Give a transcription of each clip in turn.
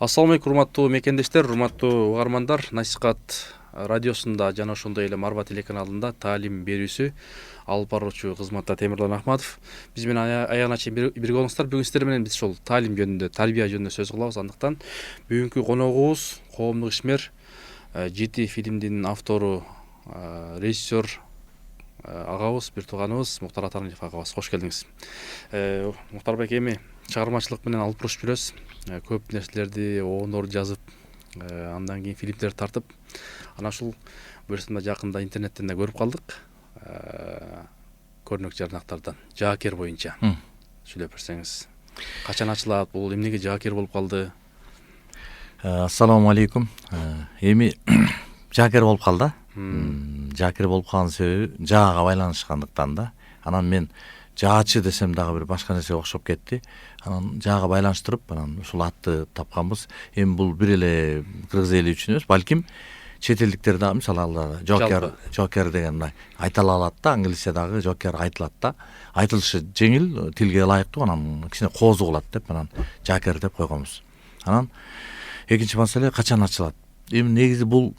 Ассаламу алейкум, урматтуу мекендештер, урматтуу угармандар. Насихат радиосунда жана ошондой эле Марба телеканалында таалим берүүсү алып баруучу кызматта Темирлан Ахматов. Биз менен аягына чейин бирге болуңуздар. Бүгүн сиздер менен биз ушул таалим жөнүндө, тарбия жөнүндө сөз кылабыз. Андыктан бүгүнкү коногубуз коомдук ишмер, Жети фильмдин автору, режиссер агабыз, бир тууганыбыз Муктар Атармиев агабыз. Кош келдиңиз. Муктарбек, эми чыгармачылык менен алып барып жүрөбүз. Көп нерселерди оонор жазып, андан кийин фильмдерди тартып, анан ушул буюрсанда жакында интернеттен да көрүп калдык. Көрүнөк жарнактардан Жаакер боюнча сүйлөп берсеңиз. Качан ачылат, бул эмнеге Жаакер болуп калды? Ассаламу алейкум. Эми Жаакер болуп калды. Жаакер болуп калган себеби жаага байланышкандыктан да. Анан мен жаачы десем дагы бир башка нерсеге окшоп кетти. Анан жаага байланыштырып, анан ушул атты тапканбыз. Эми бул бир эле кыргыз эли үчүн эмес, балким чет элдиктер дагы мисалы алар Жокер деген мындай айтыла алат да, англисчедагы Жокер айтылат да. Айтылышы жеңил, тилге ылайыктуу, анан кичине коозу кылат деп анан Жакер деп койгонбуз. Анан экинчи маселе качан ачылат? Эми негизи бул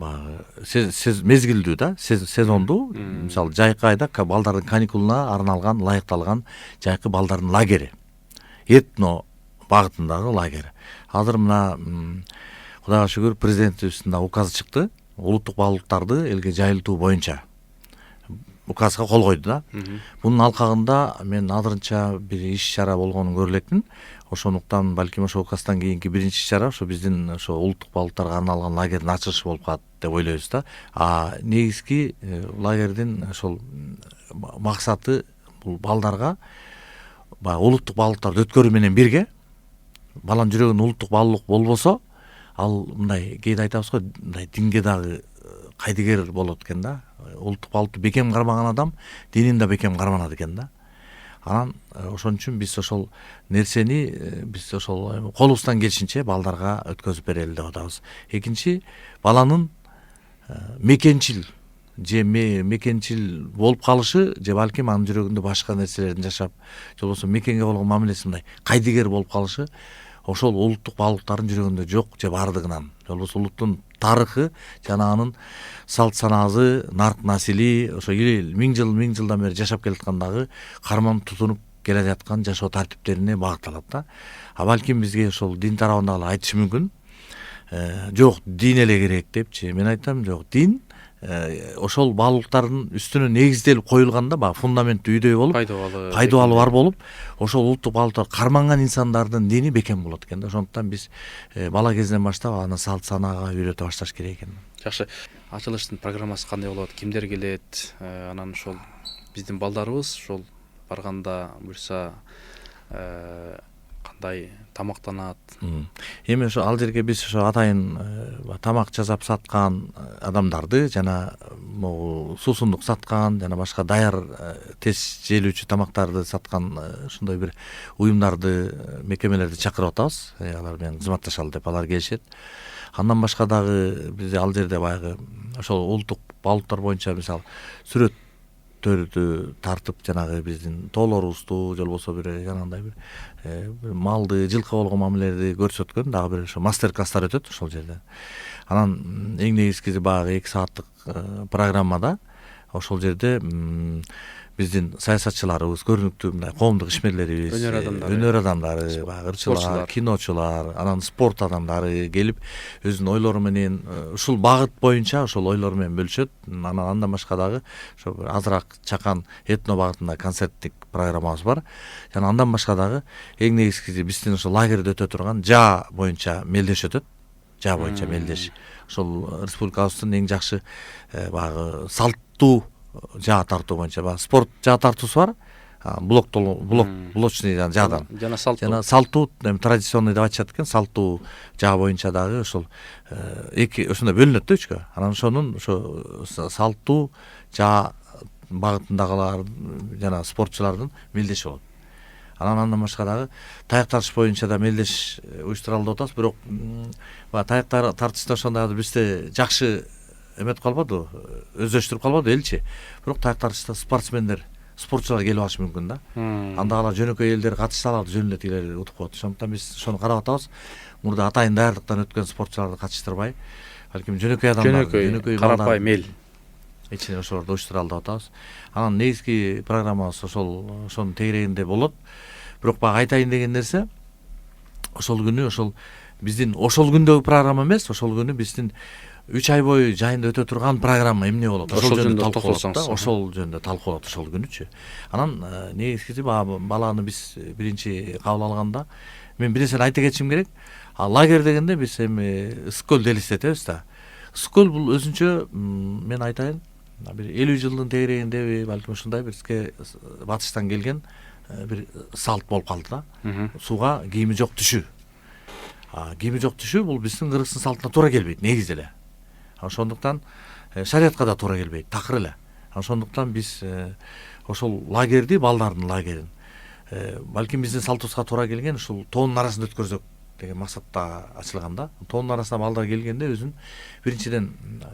мезгилдүү да, сезондуу. Мисалы жайкы айда балдардын каникулуна арналган, ылайыкталган жайкы балдардын лагери. Этно багытындагы лагери. Азыр мына Кудайга шүгүр президентибиздин да указы чыкты. Улуттук баалуулуктарды элге жайылтуу боюнча указга кол койду да. Бунун алкагында мен азырынча бир иш-чара болгонун көрө элекмин. Ошондуктан балким ошо указдан кийинки биринчи иш-чара ошо биздин ошо улуттук баалуулуктарга арналган лагердин ачылышы болуп калат деп ойлойбуз да. Негизги лагердин ошол максаты бул балдарга улуттук баалуулуктарды өткөрүү менен бирге баланын жүрөгүндө улуттук баалуулук болбосо, ал мындай кээде айтабыз го, мындай динге дагы кайдыгер болот экен да. Улуттук баалуулукту бекем кармаган адам динин да бекем карманат экен да. Анан ошон үчүн биз ошол нерсени биз ошол колубуздан келишинче балдарга өткөзүп берели деп атабыз. Экинчи, баланын мекенчил болуп калышы, же балким анын жүрөгүндө башка нерселердин жашап, же болбосо мекенге болгон мамилеси мындай кайдыгер болуп калышы, ошол улуттук баалуулуктардын жүрөгүндө жок же бардыгынан, же болбосо улуттун тарыхы жана анын салт санаасы, нарк насили ошо миң жылдан бери жашап келаткандагы карманып тутунуп келе жаткан жашоо тартиптерине багытталат да. Балким бизге ошол дин тарабында эле айтышы мүмкүн. Жок, дин эле керек депчи. Мен айтам, жок, дин ошол баалуулуктардын үстүнө негизделип коюлганда, фундамент үйдөй болуп, пайдалуу бар болуп, ошол улуттук баалуулуктар карманган инсандардын дини бекем болот экен да. Ошондуктан биз бала кезинен баштап аны салт санаага үйрөтө башташ керек экен. Жакшы. Ачылыштын программасы кандай болот? Кимдер келет? Анан ошол биздин балдарыбыз ошол барганда буюрса кандай тамактанат? Эми ошо ал жерге биз ошо атайын тамак жасап саткан адамдарды жана могу суусундук саткан жана башка даяр тез жейлүүчү тамактарды саткан ушундай бир уюмдарды, мекемелерди чакырып атабыз. Алар менен кызматташалы деп алар келишет. Андан башка дагы бизде ал жерде баягы ошол улуттук баалуулуктар боюнча мисалы сүрөттөрдү тартып, жанагы биздин тоолорубузду, же болбосо бир жанагындай бир малды, жылкы болгон мамилелерди көрсөткөн дагы бир ошо мастер-класстар өтөт ошол жерде. Анан эң негизгиси баягы 2 сааттык программада ошол жерде биздин саясатчыларыбыз, көрүнүктүү мындай коомдук ишмерлерибиз, өнөр адамдары, ырчылар, киночулар, анан спорт адамдары келип өзүнүн ойлору менен ушул багыт боюнча ошол ойлору менен бөлүшөт. Андан башка дагы ошо азыраак чакан этно багытында концерттик программабыз бар. Жана андан башка дагы эң негизгиси биздин ошо лагерде өтө турган жаа боюнча мелдеш өтөт. Жаа боюнча мелдеш. Ошол республикабыздын эң жакшы баягы салттуу жаа тартуу боюнча спорт жаа тартуусу бар. Блочный жаадан. Жана салттуу, традиционный деп айтышат экен, салттуу жаа боюнча дагы ошол эки ошондой бөлүнөт да үчкө. Анан ошонун ошо салттуу жаа багытындагылар жана спортчулардын мелдеши болот. Андан башка дагы таяк тартыш боюнча да мелдеш уюштуралы деп атабыз. Бирок таяк тартышта ошондой бизде жакшы эметип калбады, өздөштүрүп калбады элчи. Бирок таяк тартышта спортсмендер спортчулар келип алышы мүмкүн да. Анда алар жөнөкөй элдер катышса аларды жөн эле тигилер утуп коет. Ошондуктан биз ошону карап атабыз. Мурда атайын даярдыктан өткөн спортчуларды катыштырбай, балким жөнөкөй адамдар, жөнөкөй карапайым эл ичине ошолорду уюштура алып атабыз. Анан негизги программабыз ошонун тегерегинде болот. Бирок баягы айтайын деген нерсе, ошол күнү ошол биздин ошол күндөгү программа эмес, ошол күнү биздин 3 ай бою жайында өтө турган программа эмне болот? Ошол жөнүндө талкуулап, ошол жөнүндө талкуулап ошол күнүчү. Анан негизгиси баланы биз биринчи кабыл алганда мен бир нерсени айта кетишим керек. Лагерь дегенде биз эми ысык көлдү элестетебиз да. Ысык көл бул өзүнчө мен айтайын бир 50 жылдын тегерегинде балким ушундай бизге батыштан келген бир салт болуп калды да. Сууга кийими жок түшүү. Кийими жок түшүү бул биздин кыргыздын салтына туура келбейт негизи эле. Ошондуктан шариятка да туура келбейт, такыр эле. Ошондуктан биз ошол лагерди, балдардын лагерин балким биздин салтыбызга туура келген ушул тоонун арасында өткөрсөк деген максатта ачылган да. Тоонун арасына балдар келгенде өзүн биринчиден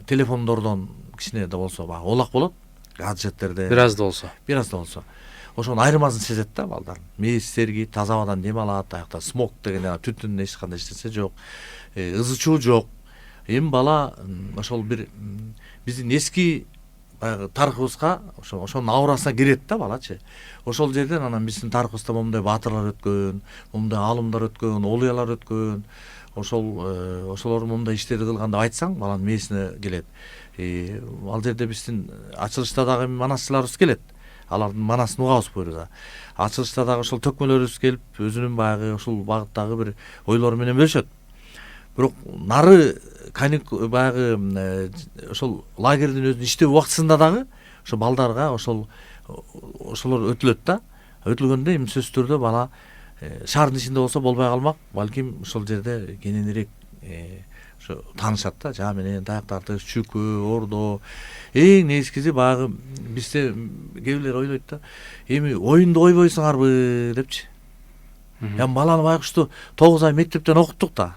телефондордон кичине да болсо баягы олак болот, гаджеттерде бир аз да болсо. Ошонун айырмасын сезет да балдар. Мээси сергийт, таза абадан дем алат, аякта смог деген түтүн эч кандай эчтеси жок, ызы чуу жок. Эми бала ошол бир биздин эски баягы тарыхыбызга ошонун аурасына кирет да балачы. Ошол жерден анан биздин тарыхыбызда момундай баатырлар өткөн, момундай аалымдар өткөн, олуялар өткөн, ошолор момундай иштерди кылган деп айтсаң, баланын мээсине келет. Ал жерде биздин ачылышта дагы манасчыларыбыз келет. Алардын манасын угабыз буюрда. Ачылышта дагы ошол төкмөлөрүбүз келип, өзүнүн баягы ошол багыттагы бир ойлору менен бөлүшөт. Бирок нары баягы ошол лагердин өзүнүн иштөө убактысында дагы ошо балдарга ошолор өтүлөт да. Өтүлгөндө эми сөзсүз түрдө бала шаардын ичинде болсо болбой калмак, балким ошол жерде кененирээк ошо таанышат да. Жаа менен таяк тартыш, чүкө, ордо. Эң негизгиси баягы бизде кээ бирлер ойлойт да. Эми оюнду койбойсуңарбы депчи. Эми баланы байкушту 9 ай мектептен окуттук да.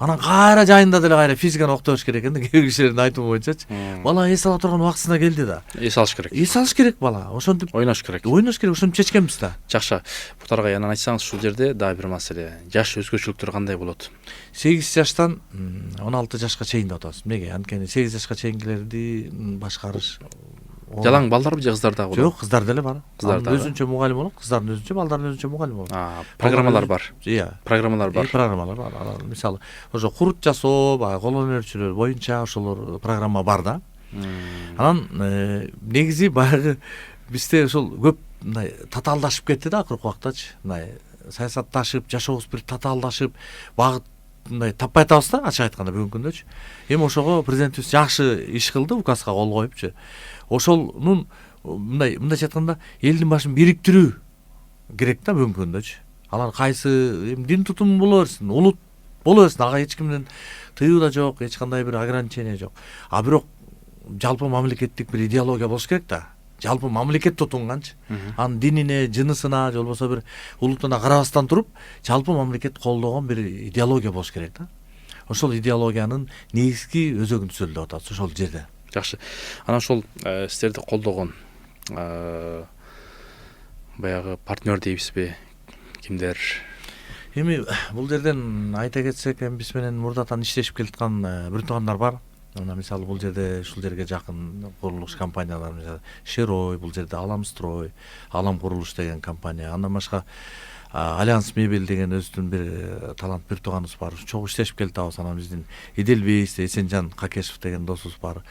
Анан кайра жайында деле кайра физиканы окутобуш керек экен да, кээ бир кишилердин айтымы боюнчачы. Бала эс ала турган убактысына келди да. Эс алыш керек. Эс алыш керек бала. Ошентип ойнош керек. Ошентип чечкенбиз да. Жакшы. Бутарга анан айтсаңыз ушул жерде дагы бир маселе. Жаш өзгөчөлүктөр кандай болот? 8 жаштан 16 жашка чейин деп атабыз. Эмнеге? Анткени 8 жашка чейинкилерди башкарыш жалаң балдарбы же кыздар дагы болот? Жок, кыздар деле бар. Кыздар дагы өзүнчө мугалим болот, кыздардын өзүнчө, балдардын өзүнчө мугалим болот. Программалар бар. Iya. Программалар бар. Программалар бар. Мисалы, ошо курут жасоо, баягы кол өнөрчүлөр боюнча ошолор программа бар да. Анан негизи баягы бизде ошол көп мындай татаалдашып кетти да акыркы убактачы. Мындай саясатташып, жашообуз бир татаалдашып, багыт мындай таппай атабыз да, ачык айтканда бүгүнкү күндөчү. Эми ошого президентибиз жакшы иш кылды, указга кол коюпчу. Ошолнун мындайча айтканда элдин башын бириктирүү керек да бүгүнкү күндөчү. Алар кайсы дин тутуму боло берсин, улут боло берсин, ага эч кимдин тыюу да жок, эч кандай бир ограничение жок. Бирок жалпы мамлекеттик бир идеология болуш керек да. Жалпы мамлекет тутунганчы. Анын динине, жынысына, же болбосо бир улутуна карабастан туруп, жалпы мамлекет колдогон бир идеология болуш керек да. Ошол идеологиянын негизги өзөгүн түзөлдү деп атабыз ошол жерде. Жакшы. Анан ошол сиздерди колдогон баягы партнер дейбизби? Кимдер? Эми бул жерден айта кетсек, эми биз менен мурдатан иштешип келаткан бир туугандар бар. Мына мисалы бул жерде ушул жерге жакын курулуш компаниялар, мисалы Шерой, бул жерде Аламстрой, Алам курулуш деген компания. Андан башка Альянс мебель деген өзүнүн бир талант бир тууганыбыз бар. Чогуу иштешип келатабыз. Анан биздин Эделбейс, Эсенжан Какешев деген досубуз бар.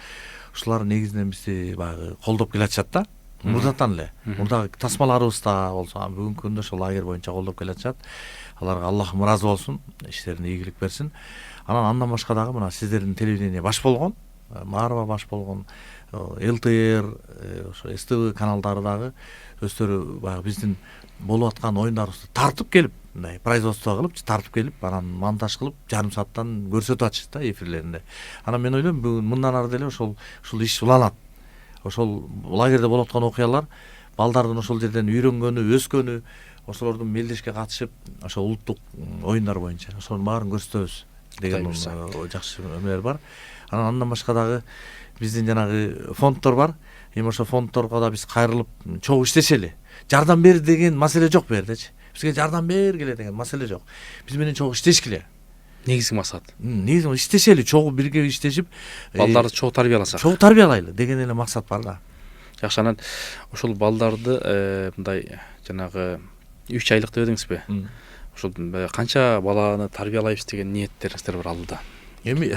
Ушулар негизинен бизди баягы колдоп келатышат да. Мурдатан эле. Мурдагы тасмаларыбыз да болсо, бүгүнкү күндө ошол лагерь боюнча колдоп келатышат. Аларга Аллахым ыраазы болсун, иштерине ийгилик берсин. Андан башка дагы мына сиздердин телевидение баш болгон, Марва баш болгон, ЛТР, ошо СТВ каналдары дагы өздөрү баягы биздин болуп аткан оюндарыбызды тартып келип, мындай производство кылып, тартып келип, анан монтаж кылып, жарым сааттан көрсөтүп атышат да эфирлеринде. Анан мен ойлойм, бүгүн мындан ары деле ушул иш уланат. Ошол лагерде болуп аткан окуялар балдардын ошол жерден үйрөнгөнү, өскөнү, ошолордун мелдешке катышып, ошол улуттук оюндар боюнча ошонун баарын көрсөтөбүз деген жакшы эмелер бар. Анан башка дагы биздин жанагы фонддор бар. эми ошо фонддорго да биз кайрылып чогуу иштешели. Жардам бер деген маселе жок бу жердечи. Бизге жардам бергиле деген маселе жок. Биз менен чогуу иштешкиле. негизги максат Негизи иштешели, чогуу бирге иштешип балдарды чогуу тарбияласак. чогуу тарбиялайлы деген эле максат бар да. Жакшы, анан ошол балдарды мындай жанагы 3 айлык деп эдиңизби? Ошол канча баланы тарбиялайбыз деген ниеттериңиздер бар алдыда? Эми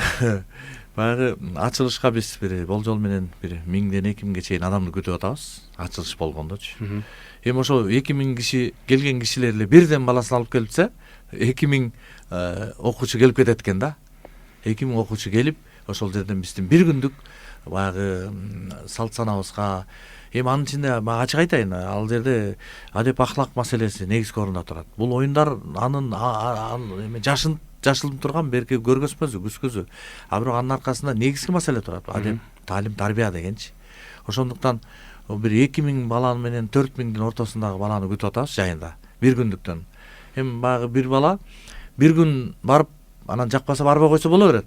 баягы ачылышка биз бир болжол менен бир 1000ден 2000ге чейин адамды күтүп атабыз. Ачылыш болгондочу. Эми ошо 2000 киши келген кишилер эле бирден баласын алып келипсе, 2000 окуучу келип кетет экен да. 2000 окуучу келип, ошол жерден биздин бир күндүк баягы салт санабызга, эми анын ичинде мага ачык айтайын, ал жерде адеп ахлак маселеси негизги орунда турат. Бул оюндар анын эми жашылып турган берки көргөзмөсү, күзгүзү. А бирок анын аркасында негизги маселе турат. Адеп, таалим, тарбия дегенчи. Ошондуктан бир 2000 бала менен 4000дин ортосундагы баланы күтүп атабыз жайында. Бир күндүктөн. Эми баягы бир бала бир күн барып, анан жакпаса барбай койсо боло берет.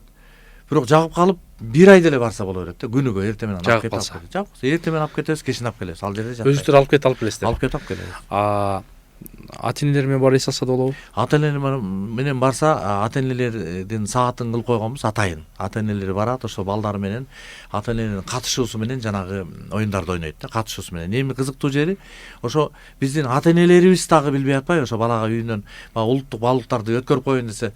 Бирок жагып калып, бир ай деле барса боло берет да. Күнүгө эртең менен алып кетип. Жагып, эртең менен алып кетебиз, кечин алып келебиз. Ал жерде жатат. Өзүңүздөр алып келесиздер. Алып кетип келебиз. Ата-энелер менен барып эс алса да болобу? Ата-энелер менен барса, ата-энелердин саатын кылып койгонбуз атайын. Ата-энелери барат, ошо балдары менен, ата-энелердин катышуусу менен жанагы оюндарды ойнойт да, катышуусу менен. Эми кызыктуу жери, ошо биздин ата-энелерибиз дагы билбей атпайбы, ошо балага үйүнөн улуттук баалуулуктарды өткөрүп коеюн десе,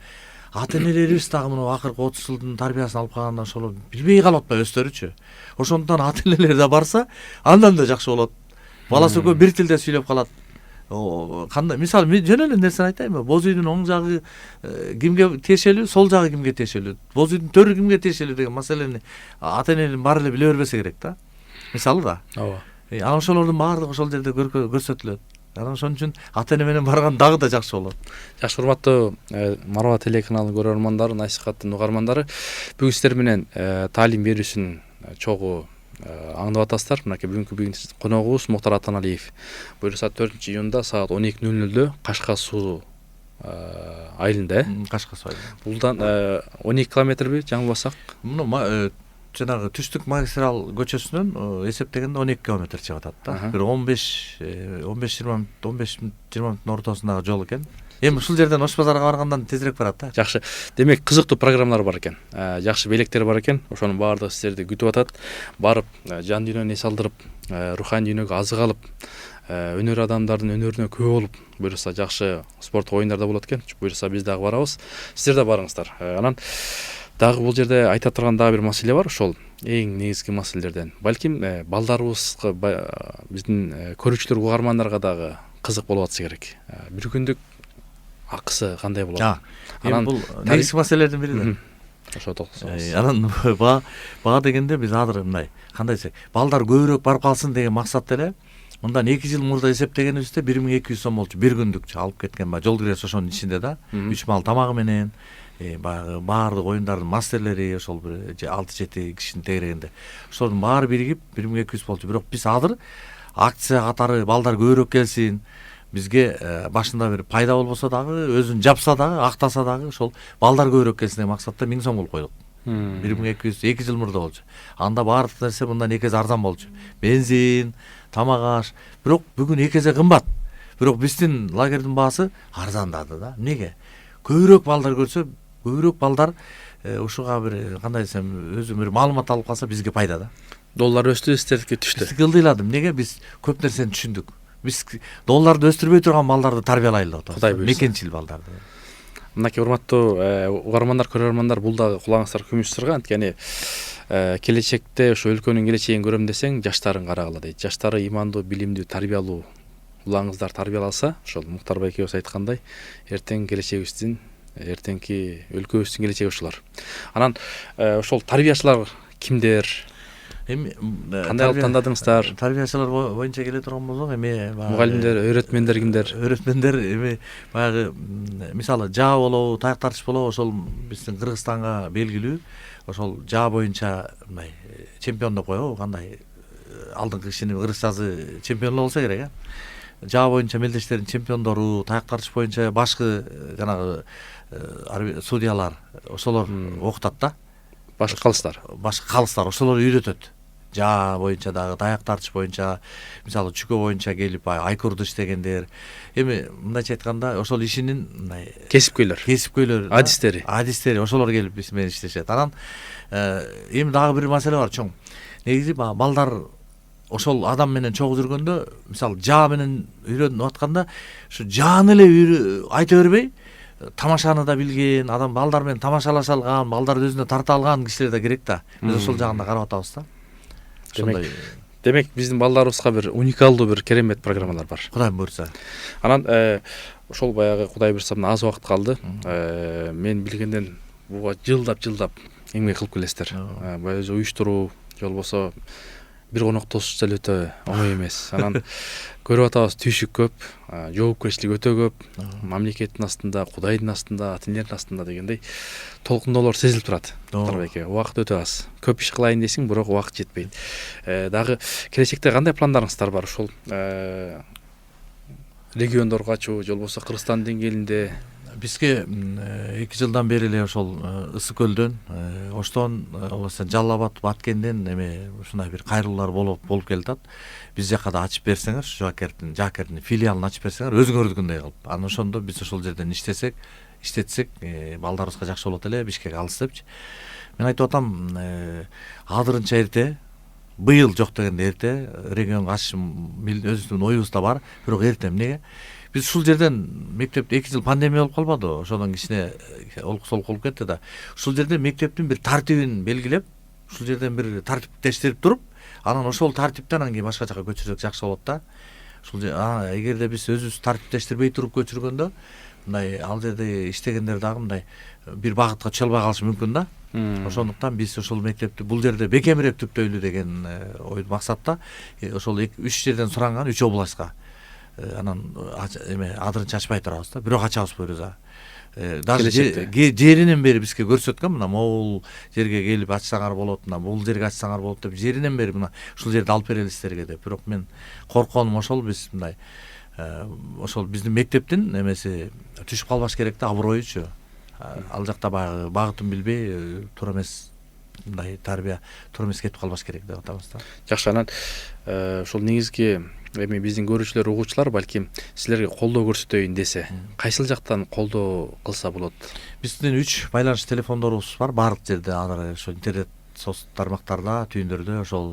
ата-энелерибиз дагы мына акыркы 30 жылдын тарбиясын алып калганда ошол билбей калып атпайбы өздөрүчү. Ошондуктан ата-энелер да барса, андан да жакшы болот. Баласы көп бир тилде сүйлөп калат. Кандай, мисалы мен жөн эле нерсени айтайынбы? Боз үйдүн оң жагы кимге тиешелүү, сол жагы кимге тиешелүү, боз үйдүн төрү кимге тиешелүү деген маселени ата-энелер баары эле биле бербесе керек да. Мисалы да. Ооба. Анан ошолордун баардыгы ошол жерде көрсөтүлөт. Анан ошон үчүн ата-эне менен барган дагы да жакшы болот. Жакшы, урматтуу Марва телеканалынын көрөрмандары, насихаттын угармандары, бүгүн сиздер менен таалим берүүсүн чогуу аңдап атасыздар. Мынакей бүгүнкү коногубуз Муктар Атаналиев. Буюрса 4-июнда саат 12:00 Кашка суу айылында, Кашка суу айылында. Булдан 12 километрби жаңылбасак? Муну жанагы түштүк магистрал көчөсүнөн эсептегенде 12 километр чыгып атат да. Бир 15-20 мүнөттүн ортосундагы жол экен. Эми ушул жерден Ош базарга баргандан тезирээк барат да. Жакшы. Демек кызыктуу программалар бар экен. Жакшы белектер бар экен. Ошонун баардыгы сиздерди күтүп атат. Барып жан дүйнөнү эс алдырып, руханий дүйнөгө азык алып, өнөр адамдардын өнөрүнө күбө болуп, буюрса жакшы спорттук оюндарда болот экен. Буюрса биз дагы барабыз. Сиздер да барыңыздар. Анан дагы бул жерде айта турган дагы бир маселе бар, ошол эң негизги маселелерден. Балким балдарыбызга, биздин көрүүчүлөр, угармандарга дагы кызык болуп атса керек. Бир күндүк акысы кандай болот? Анан бул негизги маселелердин бири да. Ошо токсоңуз. Анан бага дегенде биз азыр мындай, кандай десек, балдар көбүрөөк барып калсын деген максат эле. Мындан 2 жыл мурда эсептегенибизде 1200 сом болчу, бир күндүк алып кеткен жол кирesi ошонун ичинде да. 3 мал тамагы менен баардык оюндардын мастерлери, ошол бир 6-7 кишинин тегерегинде. Ошолордун баары биригип 1200 болчу. Бирок биз азыр акция катары балдар көбүрөөк келсин, бизге башында бир пайда болбосо дагы, өзүн жапса дагы, актаса дагы ошол балдар көбүрөөк келсин деген максатта 1000 сом кылып койдук. 1200 2 жыл мурда болчу. Анда баардык нерсе мындан 2 эсе арзан болчу. Бензин, тамак аш. Бирок бүгүн 2 эсе кымбат. Бирок биздин лагердин баасы арзандады да. Эмнеге? Көбүрөөк балдар көрсө, көбүрөөк балдар ушуга бир кандай десем, өзү бир маалымат алып калса бизге пайда да. Доллар өстү, сиздердики түштү. Биз кылдыйладым. Эмнеге? Биз көп нерсени түшүндүк. Биз долларды өстүрбөй турган балдарды тарбиялайлы деп атабыз. Мекенчил балдарды. Мынакей урматтуу угармандар, көрөрмандар, бул дагы кулагыңыздар күмүш сырга. Анткени келечекте ошо өлкөнүн келечегин көрөм десең, жаштарын карагыла дейт. Жаштары имандуу, билимдүү, тарбиялуу улаңыздар тарбиялалса, ошол Муктар байкебиз айткандай, эртең келечегибиздин, эртеңки өлкөбүздүн келечеги ушулар. Анан ошол тарбиячылар кимдер? Эми кандай алып тандадыңыздар? Тарбиячылар боюнча келе турган болсок, эми мугалимдер, өйрөтмөндөр кимдер? Өйрөтмөндөр эми баягы мисалы жаа болобу, таяк тартыш болобу, ошол биздин Кыргызстанга белгилүү. Ошол жаа боюнча мындай чемпион деп коебу, кандай алдыңкы кишини кыргызчасы чемпионлор болсо керек, жаа боюнча мелдештердин чемпиондору, таяк тартыш боюнча башкы жанагы судьялар ошолор окутат да. Башкы калыстар ошолор үйрөтөт. жаа боюнча дагы даяк тартыш боюнча, мисалы чүкө боюнча келип айкурду иштегендер. Эми мындайча айтканда ошол ишинин мындай кесипкөйлөр адистери ошолор келип биз менен иштешет. Анан эми дагы бир маселе бар чоң. Негизи балдар ошол адам менен чогуу жүргөндө, мисалы жаа менен үйрөнүп атканда, ушу жааны эле айта бербей, тамашаны да билген адам, балдар менен тамашалаша алган, балдар өзүнө тарта алган кишилер да керек да. Биз ошол жагында карап атабыз да. Демек биздин балдарыбызга бир уникалдуу бир керемет программалар бар. Кудайым буйрса. Анан ошол баягы Кудай буйрса аз убакыт калды. Мен билгенден буга жылдап эмгек кылып келесиздер. Баягы уюштуруу, же болбосо бир конок тосушса эле өтө оңой эмес. Анан көрүп атабыз, түйшүк көп, жоопкерчилик өтө көп, мамлекеттин астында, Кудайдын астында, ата-энелердин астында дегендей толкундоолор сезилип турат. Тарбеке, убакыт өтө аз. Көп иш кылайын десең, бирок убакыт жетпейт. Дагы келечекте кандай пландарыңыздар бар? Ошол региондорго ачуу, же болбосо Кыргызстан деңгээлинде бизге 2 жылдан бери эле ошол Ысык көлдөн, Оштон, болбосо Жалал абад, Баткенден эме ушундай бир кайрылуулар болуп келатат. Биз жака да ачып берсеңер, Жаакердин филиалын ачып берсеңер, өзүңөрдүкүндөй кылып. Анан ошондо биз ошол жерден иштетсек, балдарыбызга жакшы болот эле, Бишкек алыс депчи. Мен айтып атам, азырынча эрте, быйыл жок дегенде эрте, регионго ачыш өзүбүздүн оюбузда бар, бирок эрте. Эмнеге? Биз ушул жерден мектепте 2 жыл пандемия болуп калбады, ошондон кичине олку-солку болуп кетти да. Ушул жерде мектептин бир тартибин белгилеп, ушул жерден бир тартиптештирип туруп, анан ошол тартипти анан кийин башка жака көчүрсөк жакшы болот да. Ушул эгерде биз өзүбүз тартиптештирбей туруп көчүргөндө, мындай ал жерде иштегендер дагы мындай бир багытка түшө албай калышы мүмкүн да. Ошондуктан биз ошол мектепти бул жерде бекемирээк түптөйлү деген ой максатта ошол 3 жерден суранган 3 областка анан азырынча ачпай турабыз да, бирок ачабыз буюрса. Даже жеринен бери бизге көрсөткөн, мына могул жерге келип ачсаңар болот, мына бул жерге ачсаңар болот деп жеринен бери мына ушул жерди алып берели силерге деп. Бирок мен коркконум ошол, биз мындай ошол биздин мектептин эмеси түшүп калбаш керек да, аброючу. Ал жакта баягы багытын билбей туура эмес мындай тарбия туура эмес кетип калбаш керек деп атабыз да. Жакшы, анан ошол негизги эми биздин көрүүчүлөр, угуучулар балким силерге колдоо көрсөтөйүн десе, кайсыл жактан колдоо кылса болот? Биздин 3 байланыш телефондорубуз бар, баардык жерде, ошо интернет тармактарда, түйүндөрдө, ошол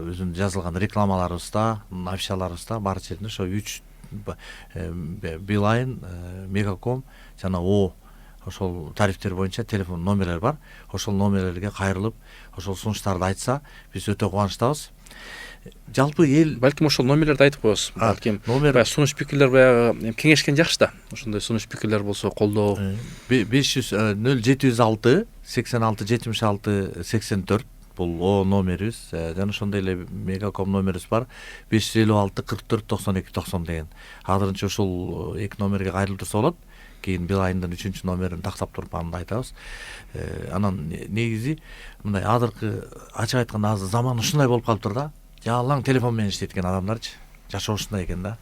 өзүнүн жазылган рекламаларыбызда, афишаларыбызда, баардык жерде ошо 3 Билайн, Мегаком жана О ошол тарифтер боюнча телефон номерлер бар. Ошол номерлерге кайрылып, ошол сунуштарды айтса, биз өтө кубанычтабыз. Жалпы эл балким ошол номерлерди айтып коебуз. Балким баягы сунуш пикирлер баягы кеңешкен жакшы да. Ошондой сунуш пикирлер болсо колдоо 500 0706 86 76 84 бул О номерибиз. Жана ошондой эле Мегаком номерибиз бар. 556 44 92 90 деген. Азырынча ошол 2 номерге кайрылып турса болот. Кийин Билайндын 3 номерин тактап туруп анда айтабыз. Анан негизи мындай азыркы ачык айтканда азыр заман ушундай болуп калыптыр да. Жалаң телефон менен иштеткен адамдарчы. Жашоо ушундай экен да.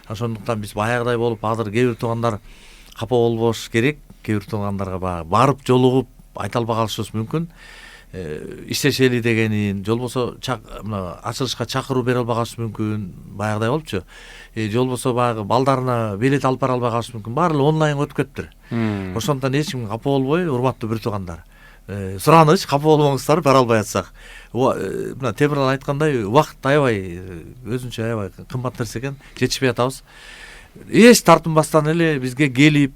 Ошондуктан биз баягыдай болуп, азыр кээ бир туугандар капа болбош керек. Кээ бир туугандарга барып жолугуп айта албай калышыбыз мүмкүн. Иштешели дегенин, же болбосо мына ачылышка чакыруу бере албай калышы мүмкүн, баягыдай болупчу. Же болбосо баягы балдарына билет алып бара албай калышы мүмкүн. Баары эле онлайн өтүп кетиптир. Ошондуктан эч ким капа болбой, урматтуу бир туугандар. Сураныч, капа болбоңуздар, бара албай атсак. Мына темирлан айткандай, убакыт аябай өзүнчө аябай кымбат нерсе экен, жетишпей атабыз. Эч тартынбастан эле бизге келип,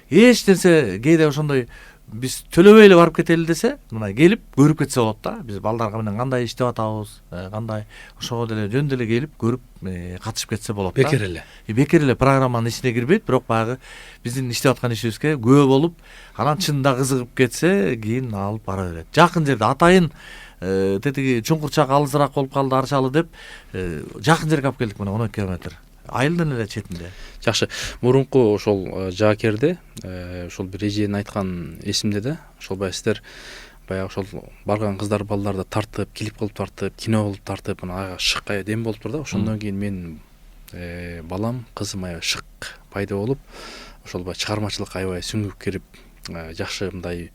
эч нерсе кээде ошондой биз төлөбөй эле барып кетели десе, мына келип көрүп кетсе болот да. Биз балдарга менен кандай иштеп атабыз, кандай ошого деле жөн деле келип көрүп катышып кетсе болот да. Бекер эле программанын ичине кирбейт, бирок баягы биздин иштеп аткан ишибизге күбө болуп, анан чынында кызыгып кетсе, кийин алып бара берет. Жакын жерде атайын тетиги чуңкурчак алысыраак болуп калды Арчалы деп, жакын жерге алып келдик, мына 12 километр. Айылдын эле четинде. Жакшы. Мурунку ошол Жаакерде ошол бир эженин айткан эсимде да. Ошол баягы сиздер баягы ошол барган кыздар балдарды тартып, клип кылып тартып, кино кылып тартып, ага шык дем болуптур да. Ошондон кийин мен балам, кызым аябай шык пайда болуп, ошол баягы чыгармачылыкка аябай сүңгүп кирип, жакшы мындай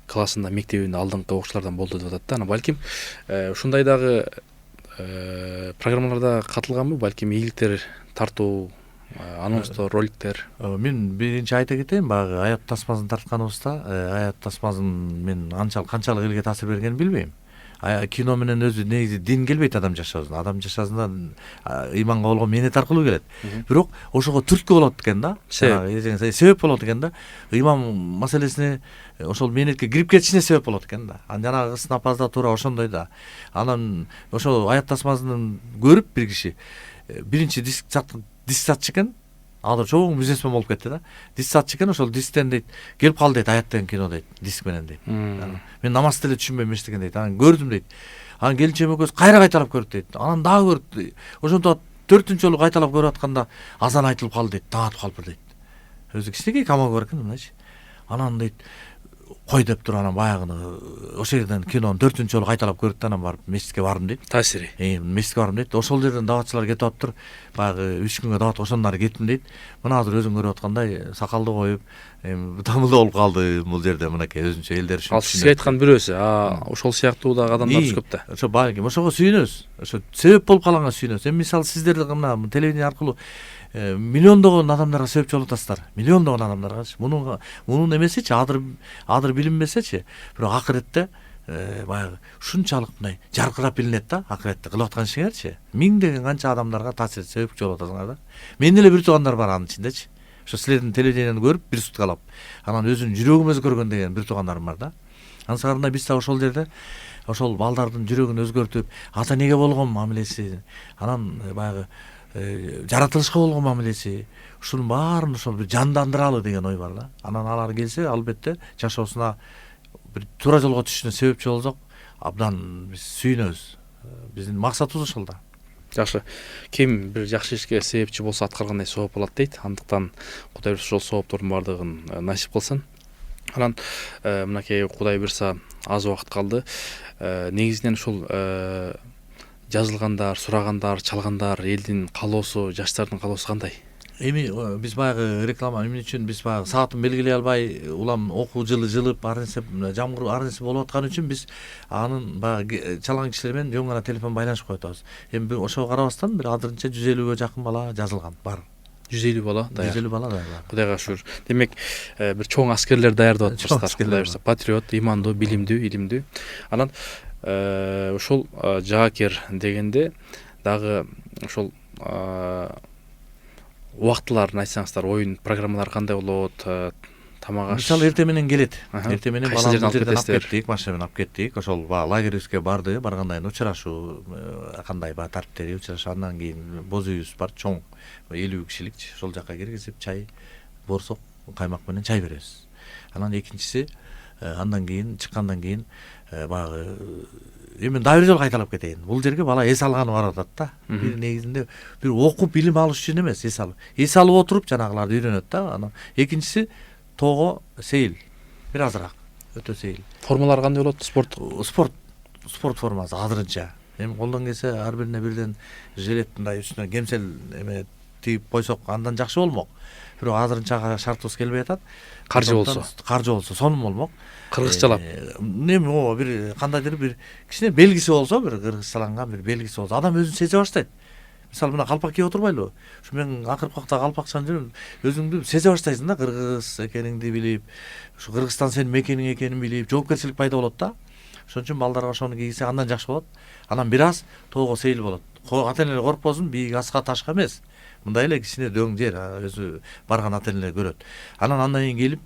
классында мектебинде алдыңкы окуучулардан болду деп атат да. Анан балким ушундай дагы программаларда катылганбы, балким ийгиликтер тартуу, анонстор, роликтер. Мен биринчи айта кетейин, баягы аят тасмасын тартканыбызда, аят тасмасын мен канчалык элге таасир бергенин билбейм. Кино менен өзү негизи дин келбейт адам жашоосуна. Адам жашоосуна ыйманга болгон мээнет аркылуу келет. Бирок ошого түрткү болот экен да. Себеп болот экен да. Ыйман маселесине ошол мээнетке кирип кетишине себеп болот экен да. Анан жанагы снапаз да туура ошондой да. Анан ошол аят тасмасын көрүп бир киши биринчи диск сатчы экен. Азыр чоң бизнесмен болуп кетти да. Диск сатчы экен, ошол дисктен дейт, келип кал дейт, аят деген кино дейт, диск менен дейт. Мен намаз деле түшүнбөйм эчтекен дейт. Анан көрдүм дейт. Анан келинчем экөөбүз кайра кайталап көрдүк дейт. Анан дагы көрдүк. Ошондо 4-үнчү жолу кайталап көрүп атканда азан айтылып калды дейт, таң атып калыптыр дейт. Өзү кичинекей камага бар экен мыначы. Анан дейт, кой деп туруп анан баягыны ошол жерден кинону 4-үнчү жолу кайталап көрдүк да, анан барып мечитке бардым дейт. Таасири. Мечитке бардым дейт. Ошол жерден даватчылар кетип атыптыр. Баягы 3 күнгө дават ошондон ары кеттим дейт. Мына азыр өзүң көрүп аткандай сакалды коюп, тамылда болуп калды бул жерде мынакей өзүнчө элдер үчүн. Ал сизге айткан бирөөсү, ошол сыяктуу дагы адамдар көп да. Ошо балким ошого сүйүнөбүз. Ошо себеп болуп калганга сүйүнөбүз. Эми мисалы сиздер мына телевидение аркылуу миллиондогон адамдарга себепчи болуп атасыздар. Миллиондогон адамдаргачы. Мунун эмесичи, адыр билинбесечи, бирок акыретте баягы ушунчалык мындай жаркырап билинет да, акыретте кылып аткан ишиңерчи. Миңдеген канча адамдарга таасир себепчи болуп атасыңар да. Менин эле бир туугандар бар анын ичиндечи. Ошо силердин телевидениени көрүп бир суткалап, анан өзүнүн жүрөгүм өзгөргөн деген бир туугандарым бар да. Ансыгарында биз да ошол жерде ошол балдардын жүрөгүн өзгөртүп, ата энеге болгон мамилеси, анан баягы жаратылышка болгон мамилеси, ушунун баарын ошол бир жандандыралы деген ой бар да. Анан алар келсе, албетте жашоосуна бир туура жолго түшүшүнө себепчи болсок, абдан биз сүйүнөбүз. Биздин максатыбыз ошол да. Жакшы. Ким бир жакшы ишке себепчи болсо аткаргандай сооп болот дейт. Андыктан Кудай ошол сооптордун баардыгын насип кылсын. Анан мынакей Кудай буйрса аз убакыт калды. Негизинен ушул жазылгандар, сурагандар, чалгандар, элдин каалоосу, жаштардын каалоосу кандай? Эми биз баягы реклама эмне үчүн биз баягы саатын белгилей албай, улам окуу жылы жылып, ар нерсе жамгыр ар нерсе болуп аткан үчүн биз анын баягы чалган кишилер менен жөн гана телефон байланышып коюп атабыз. Эми ошого карабастан бир азырынча 150ге жакын бала жазылган бар. 150 бала даяр. 150 бала даяр. Кудайга шүгүр. Демек бир чоң аскерлер даярдап атыпсыздар. Кудай буйрса патриот, имандуу, билимдүү, илимдүү. Анан ошол жаакер дегенде дагы ошол убактыларын айтсаңыздар, оюн программалары кандай болот, тамак аш. Мисалы эртең менен келет. Эртең менен баланы жерден алып кетесиздер? кеттик, машина менен алып кеттик. Ошол лагерибизге барды, баргандан кийин учурашуу, кандай тартиптери учурашуу, андан кийин боз үйүбүз бар, чоң 50 кишилик. Ошол жака киргизип, чай, борсок, каймак менен чай беребиз. Анан экинчиси, андан кийин чыккандан кийин баягы эми дагы бир жолу кайталап кетейин. Бул жерге бала эс алганы барып атат да. Бир негизинде бир окуп билим алыш үчүн эмес, эс алып отуруп жанагыларды үйрөнөт да. Анан экинчиси тоого сейил. Бир азыраак, өтө сейил. Формалар кандай болот? Спорт формасы азырынча. Эми колдон келсе ар бирине бирден жилет мындай үстүнө кемсел эме тигип койсок андан жакшы болмок. Бирок азырынча шартыбыз келбей атат. Каржы болсо сонун болмок. Кыргызчалап. Эми о бир кандайдыр бир кичине белгиси болсо, бир кыргызчаланган бир белгиси болсо, адам өзүн сезе баштайт. Мисалы мына калпак кийип отурбайлыбы? Ушу мен акыркы убакта калпакчан жүрүм, өзүңдү сезе баштайсың да, кыргыз экениңди билип, ушу Кыргызстан сенин мекениң экенин билип, жоопкерчилик пайда болот да. Ошон үчүн балдарга ошону кийгисе андан жакшы болот. Анан бир аз тоого сейил болот. Ата энелер коркпосун, бийик аска ташка эмес. Мындай эле кичине дөң жер, өзү барган ата энелер көрөт. Андан кийин келип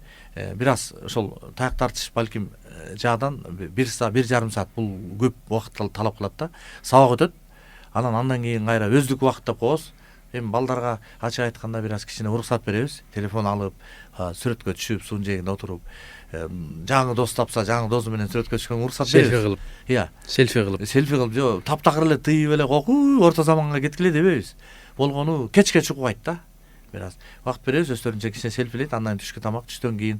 бир аз ошол таяк тартыш балким жаадан 1,5 саат бул көп убакыт талап кылат да. Сабак өтөт. Андан кийин кайра өздүк убакыт деп коебуз. Эми балдарга ачык айтканда бир аз кичине уруксат беребиз. Телефон алып, сүрөткө түшүп, суун жээгинде отуруп, жаңы дос тапса, жаңы досу менен сүрөткө түшкөнгө уруксат беребиз. Селфи кылып. Иә. Селфи кылып. Жок, таптакыр эле тыйып эле кокуй, орто заманга кеткиле дебейбиз. Болгону кечке чукпайт да. Бир аз убакыт беребиз, өздөрүнчө кичине селфилейт, андан түшкү тамак, түштөн кийин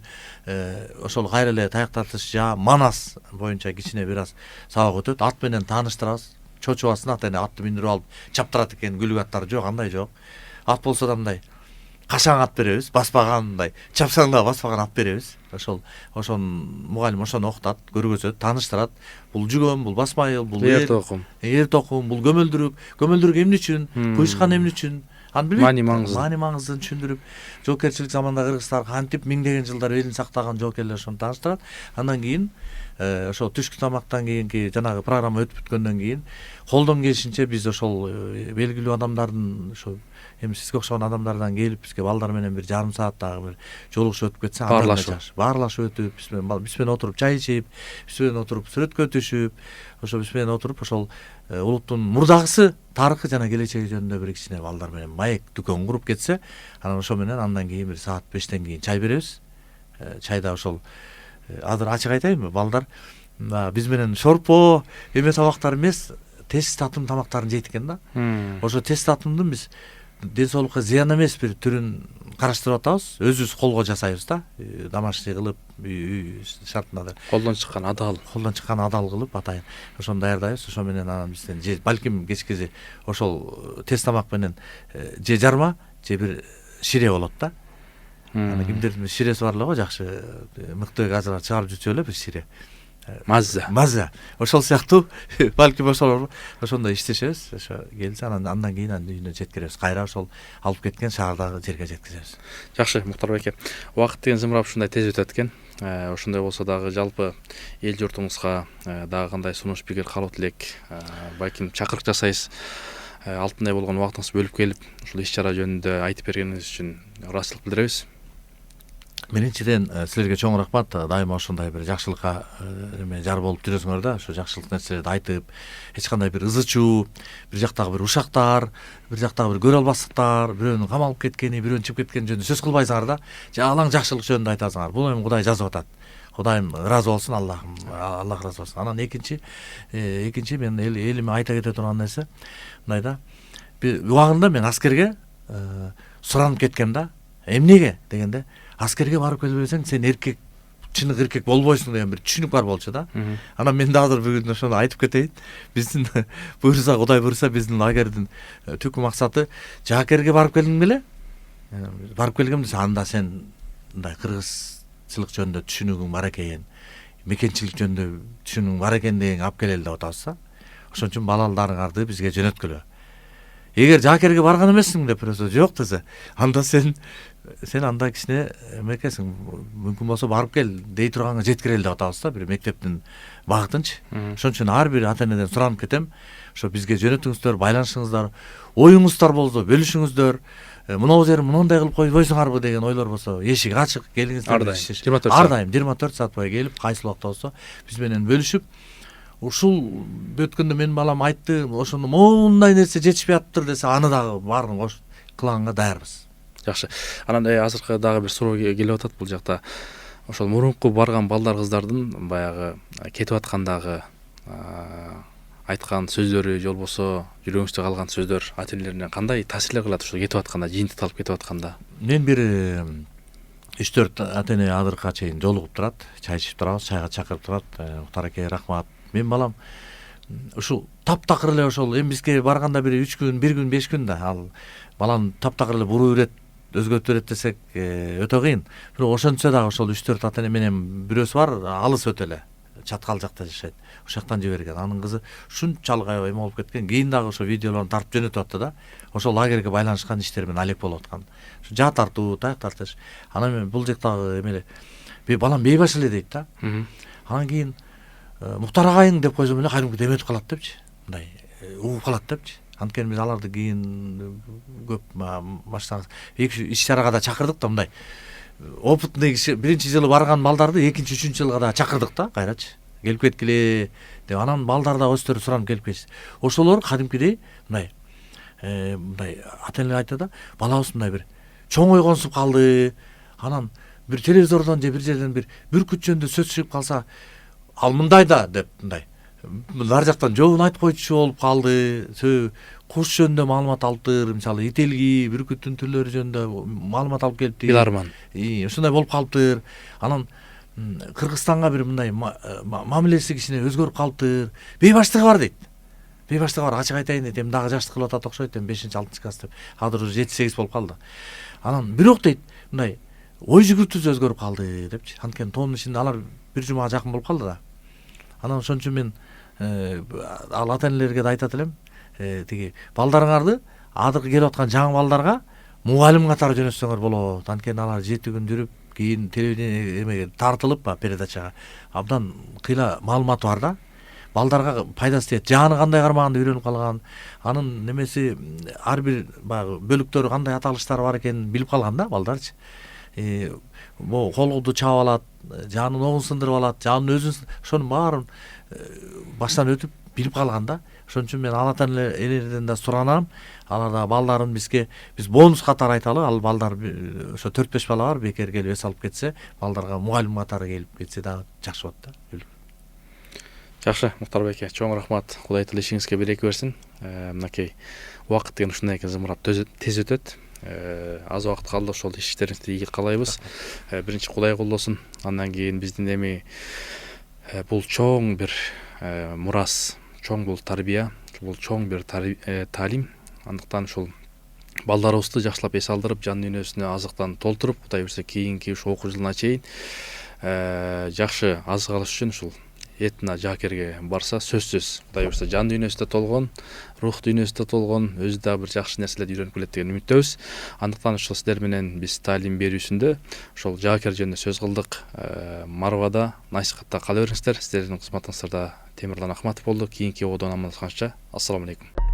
ошол кайра эле таяк тартыш манас боюнча кичине бир аз сабак өтөт. Ат менен тааныштырабыз. Чочубасын, ата эне атты миндирип алып чаптырат экен, күлүк аттары жок, андай жок. Ат болсо да мындай кашаң ат беребиз, баспаган мындай чапсаң да баспаган ат беребиз. Ошол мугалим ошону окутат, көргөзөт, тааныштырат. Бул жүгөн, бул басмайыл, бул эр токум, бул көмөлдүрүк эмне үчүн, куюшкан эмне үчүн, аны билбейт. Маани маңызын түшүндүрүп, жоокерчилик заманда кыргыздар кантип миңдеген жылдар элин сактаган жоокерлер ошону тааныштырат. Андан кийин ошол түшкү тамактан кийинки жанагы программа өтүп бүткөндөн кийин колдон келишинче биз ошол белгилүү адамдардын ошо эми сизге окшогон адамдардан келип бизге балдар менен бир жарым сааттагы бир жолугушуу өтүп кетсе, баарлашып өтүп, биз менен отуруп чай ичип, биз менен отуруп сүрөткө түшүп, ошо биз менен отуруп ошол улуттун мурдагысы, тарыхы жана келечеги жөнүндө бир кичине балдар менен маек дүкөн куруп кетсе, анан ошо менен андан кийин бир саат 5тен кийин чай беребиз. Чайда ошол азыр ачык айтайынбы, балдар биз менен шорпо, эме тамактар эмес, тез татым тамактарын жейт экен да. Ошо тез татымдын биз ден соолукка зыян эмес бир түрүн караштырып атабыз. Өзүбүз колго жасайбыз да, домашний кылып, үй шартында колдон чыккан адал кылып атайын. Ошону даярдайбыз. Ошо менен анан бизден балким кечкиси ошол тез тамак менен же жарма, же бир шире болот да. Аны кимдердин ширеси бар эле го, жакшы мыкты газылар чыгарып жүрчү эле бир шире. Маза. Ошол сыяктуу балким ошондой иштешебиз. Ошо келсе андан кийин үйүнө жеткиребиз. Кайра ошол алып кеткен шаардагы жерге жеткизебиз. Жакшы, Муктарбек эке. Убакыт деген зымырап ушундай тез өтөт экен. Ошондой болсо дагы жалпы эл журтуңузга дагы кандай сунуш пикир, каалоо тилек, балким чакырык жасайсыз. Алтындай болгон убактыңызды бөлүп келип, ушул иш-чара жөнүндө айтып бергениңиз үчүн ыраазычылык билдиребиз. Биринчиден силерге чоң рахмат. Дайыма ошондой бир жакшылыкка жар болуп жүрөсүңөр да. Ошо жакшылык нерселерди айтып, эч кандай бир ызы-чуу, бир жактагы бир ушактар, бир жактагы бир көрө албастыктар, бирөөнүн камалып кеткени, бирөөнүн чыгып кеткени жөнүндө сөз кылбайсыңар да. Жалаң жакшылык жөнүндө айтасыңар. Бул эми Кудай жазып атат. Кудайым ыраазы болсун, Аллах ыраазы болсун. Анан экинчи мен элиме айта кете турган нерсе мындай да. Убагында мен аскерге суранып кеткем да. Эмнеге дегенде, аскерге барып келбесең сен эркек, чынык эркек болбойсуң деген бир түшүнүк бар болчу да. Анан мен дагы бир күн ошону айтып кетейин. Биздин буйрса, Кудай буйрса, биздин лагердин түпкү максаты жаакерге барып келдиң беле? Барып келгем десе, анда сен мындай кыргызчылык жөнүндө түшүнүгүң бар экен, мекенчилик жөнүндө түшүнүгүң бар экен деген алып келели деп атабыз да. Ошон үчүн балаларыңарды бизге жөнөткүлө. Эгер жаакерге барган эмессиң деп бирөөсү жок десе, анда сен анда кичине эмекесиң, мүмкүн болсо барып кел дей турганга жеткирели деп атабыз да, бир мектептин багытынчы. Ошон үчүн ар бир ата энеден суранып кетем, ошо бизге жөнөтүңүздөр, байланышыңыздар, оюңуздар болсо бөлүшүңүздөр, мынау жер мындай кылып койбойсуңарбы деген ойлор болсо, эшик ачык, келиңиздер. Ар дайым 24 саат бою келип, кайсыл убакта болсо биз менен бөлүшүп, ушул өткөндө менин балам айтты, ошондо моундай нерсе жетишпей атыптыр десе, аны дагы баарын кош кылганга даярбыз. Жакшы. Анан азыркы дагы бир суроо келип атат бул жакта. Ошол мурунку барган балдар кыздардын баягы кетип аткандагы айткан сөздөрү, же болбосо жүрөгүңүздө калган сөздөр ата энелеринен кандай таасирлер кылат ушул кетип атканда, жыйынтыкталып кетип атканда? Мен бир 3-4 ата эне азыркыга чейин жолугуп турат, чай ичип турабыз, чайга чакырып турат. Муктар аке, рахмат. Мен балам ушул таптакыр эле ошол эми бизге барганда бир 3 күн, 1 күн, 5 күн да ал баланы таптакыр эле буруп берет, өзгөртүп берет десек өтө кыйын. Бирок ошентсе дагы ошол 3-4 ата эне менен бирөөсү бар, алыс өтө эле. Чаткал жакта жашайт. Ошол жактан жиберген. Анын кызы ушунчалык аябай эме болуп кеткен. Кийин дагы ошо видеолорун тартып жөнөтүп атты да. Ошол лагерге байланышкан иштери менен алек болуп аткан. Жаа тартуу, таяк тартыш. Анан мен бул жактагы эме эле балам бейбаш эле дейт да. Анан кийин Муктар агайың деп койсом эле кайрымкы деметип калат депчи. Мындай угуп калат депчи. Анткени биз аларды кийин көп баштагы иш-чарага да чакырдык да, мындай опытный киши, биринчи жылы барган балдарды экинчи, үчүнчү жылга да чакырдык да, кайрачы. Келип кеткиле деп, анан балдар да өздөрү суранып келип кетишти. Ошолор кадимкидей мындай ата энелер айтты да, балабыз мындай бир чоң ой консуп калды. Анан бир телевизордон же бир жерден бир бүркүт жөнүндө сөз чыгып калса, ал мындай да деп мындай нар жактан жообун айтып койчу болуп калды. Куш жөнүндө маалымат алыптыр, мисалы ителги, бүркүттүн түрлөрү жөнүндө маалымат алып келиптир. Иларман. Ошондой болуп калыптыр. Анан Кыргызстанга бир мындай мамилеси кичине өзгөрүп калыптыр. Бейбаштыгы бар дейт. бейбаштыга бар ачык айтайын дейт, эми дагы жаштык кылып атат окшойт, эми 5-6 класс деп. Азыр уже 7-8 болуп калды. Анан бирок дейт, мындай ой жүгүртүүсү өзгөрүп калды депчи. Анткени тоонун ичинде алар бир жумага жакын болуп калды да. Анан ошон үчүн мен ал ата энелерге да айтат элем, тиги балдарыңарды азыркы келип аткан жаңы балдарга мугалим катары жөнөтсөңөр болот. Анткени алар 7 күн жүрүп, кийин телевидение эмеге тартылып, передачага абдан кыйла маалыматы бар да. Балдарга пайдасы тиет. Жааны кандай кармаганды үйрөнүп калган, анын немеси ар бир баягы бөлүктөрү кандай аталыштары бар экенин билип калган да балдарчы. Бу колду чаап алат, жаанын огун сындырып алат, жаанын өзүн, ошонун баарын баштан өтүп билип калган да. Ошон үчүн мен ата энелерден да суранам, алар да балдарын биз бонус катары айталы, ал балдар ошо 4-5 бала бар, бекер келип эс алып кетсе, балдарга мугалим катары келип кетсе дагы жакшы болот да. Жакшы, Муктар байке, чоң рахмат. Кудай тиле ишиңизге береке берсин. Мынакей убакыт деген ушундай экен, зымырап тез өтөт. Аз убакыт калды, ошол иштериңизди ийгилик каалайбыз. Биринчи Кудай колдосун, андан кийин биздин эми бул чоң бир мурас, чоң бул тарбия, бул чоң бир таалим. Андыктан ушул балдарыбызды жакшылап эс алдырып, жан дүйнөсүнө азыктан толтуруп, Кудай буйрса кийинки ушу окуу жылына чейин жакшы азык алыш үчүн ушул этна жаакерге барса, сөзсүз Кудай буйрса жан дүйнөсү да толгон, рух дүйнөсү да толгон, өзү да бир жакшы нерселерди үйрөнүп келет деген үмүттөбүз. Андыктан ушул сиздер менен биз таалим берүүсүндө ошол жаакер жөнүндө сөз кылдык. Марвада, насихатта кала бериңиздер. Сиздердин кызматыңыздарда Темирлан Ахматов болду. Кийинки ободон амандашканча, ассаламу алейкум.